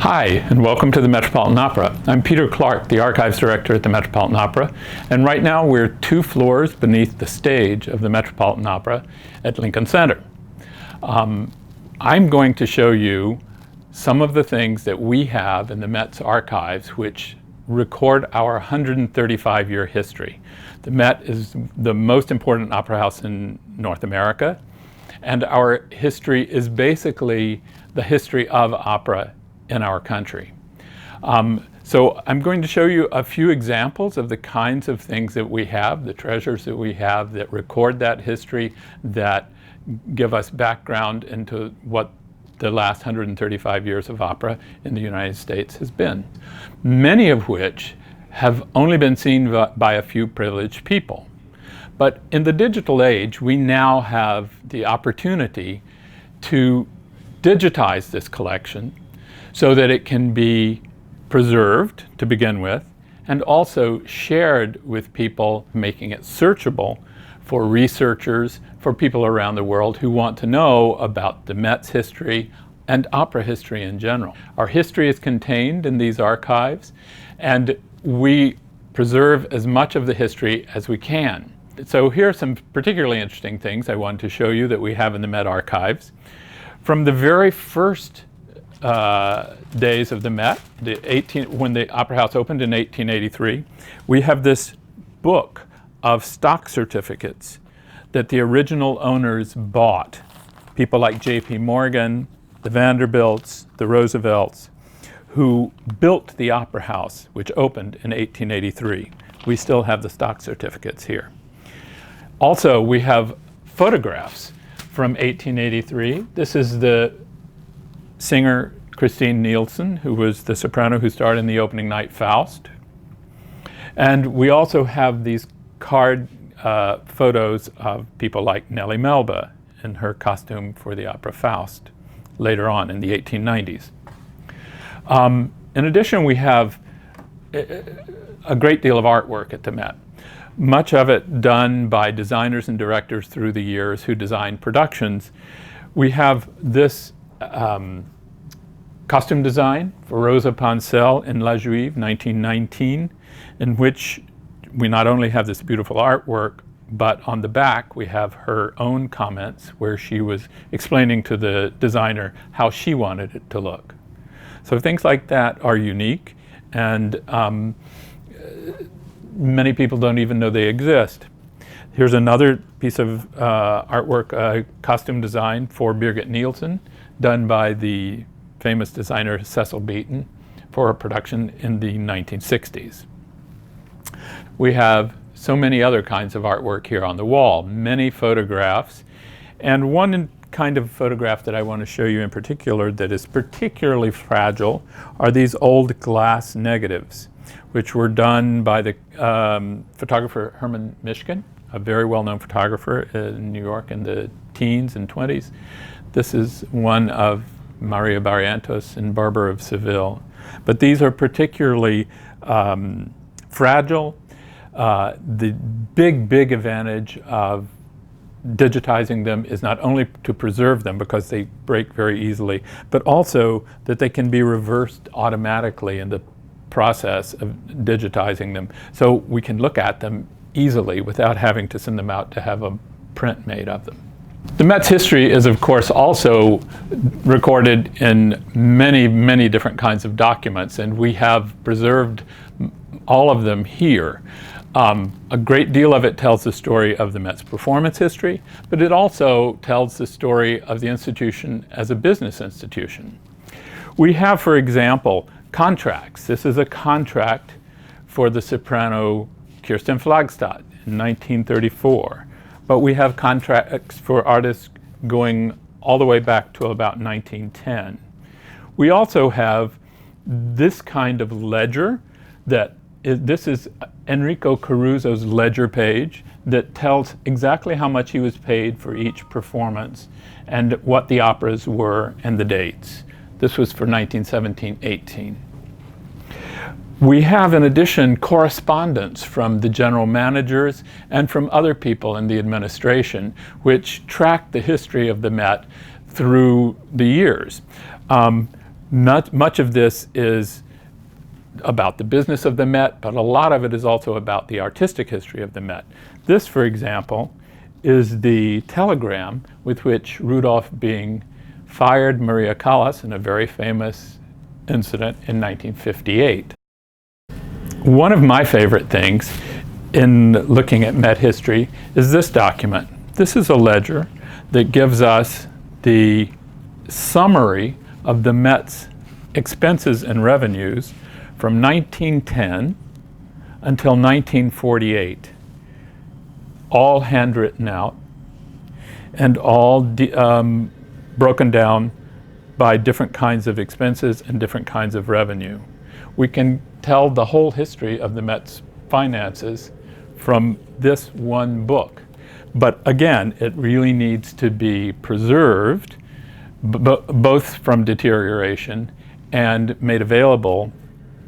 Hi, and welcome to the Metropolitan Opera. I'm Peter Clark, the Archives Director at the Metropolitan Opera, and right now we're 2 floors beneath the stage of the Metropolitan Opera at Lincoln Center. I'm going to show you some of the things that we have in the Met's archives which record our 135-year history. The Met is the most important opera house in North America, and our history is basically the history of opera in our country. So I'm going to show you a few examples of the kinds of things that we have, the treasures that we have that record that history, that give us background into what the last 135 years of opera in the United States has been, many of which have only been seen by a few privileged people. But in the digital age, we now have the opportunity to digitize this collection so that it can be preserved to begin with, and also shared with people, making it searchable for researchers, for people around the world who want to know about the Met's history and opera history in general. Our history is contained in these archives, and we preserve as much of the history as we can. So here are some particularly interesting things I wanted to show you that we have in the Met archives. From the very first days of the Met, when the Opera House opened in 1883, we have this book of stock certificates that the original owners bought. People like J.P. Morgan, the Vanderbilts, the Roosevelts, who built the Opera House, which opened in 1883. We still have the stock certificates here. Also, we have photographs from 1883. This is the singer Christine Nielsen, who was the soprano who starred in the opening night Faust. And we also have these card photos of people like Nellie Melba in her costume for the opera Faust later on in the 1890s. In addition, we have a great deal of artwork at the Met, much of it done by designers and directors through the years who designed productions. We have this costume design for Rosa Poncel in La Juive, 1919, in which we not only have this beautiful artwork, but on the back we have her own comments where she was explaining to the designer how she wanted it to look. So things like that are unique, and many people don't even know they exist. Here's another piece of artwork, costume design for Birgit Nielsen, done by the famous designer Cecil Beaton for a production in the 1960s. We have so many other kinds of artwork here on the wall, many photographs, and one kind of photograph that I want to show you in particular that is particularly fragile are these old glass negatives, which were done by the photographer Herman Mishkin, a very well-known photographer in New York in the teens and 20s. This is one of Maria Barrientos and Barber of Seville. But these are particularly fragile. The big advantage of digitizing them is not only to preserve them because they break very easily, but also that they can be reversed automatically in the process of digitizing them. So we can look at them easily without having to send them out to have a print made of them. The Met's history is, of course, also recorded in many different kinds of documents, and we have preserved all of them here. A great deal of it tells the story of the Met's performance history, but it also tells the story of the institution as a business institution. We have, for example, contracts. This is a contract for the soprano Kirsten Flagstad in 1934. But we have contracts for artists going all the way back to about 1910. We also have this kind of ledger this is Enrico Caruso's ledger page that tells exactly how much he was paid for each performance and what the operas were and the dates. This was for 1917-18. We have, in addition, correspondence from the general managers and from other people in the administration, which track the history of the Met through the years. Much of this is about the business of the Met, but a lot of it is also about the artistic history of the Met. This, for example, is the telegram with which Rudolph Bing fired Maria Callas in a very famous incident in 1958. One of my favorite things in looking at Met history is this document. This is a ledger that gives us the summary of the Met's expenses and revenues from 1910 until 1948, all handwritten out and all broken down by different kinds of expenses and different kinds of revenue. We can tell the whole history of the Met's finances from this one book. But again, it really needs to be preserved, both from deterioration and made available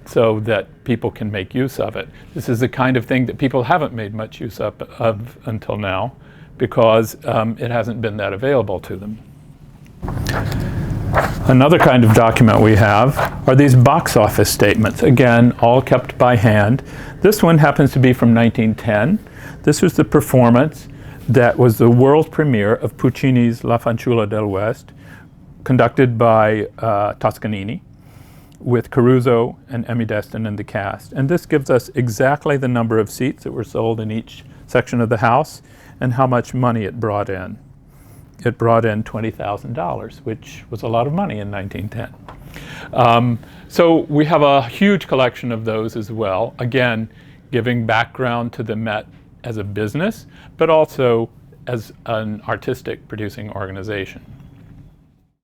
so that people can make use of it. This is the kind of thing that people haven't made much use of until now, because it hasn't been that available to them. Another kind of document we have are these box office statements, again, all kept by hand. This one happens to be from 1910. This was the performance that was the world premiere of Puccini's La Fanciulla del West, conducted by Toscanini, with Caruso and Emmy Destin in the cast. And this gives us exactly the number of seats that were sold in each section of the house and how much money it brought in. It brought in $20,000, which was a lot of money in 1910. So we have a huge collection of those as well, again, giving background to the Met as a business, but also as an artistic producing organization.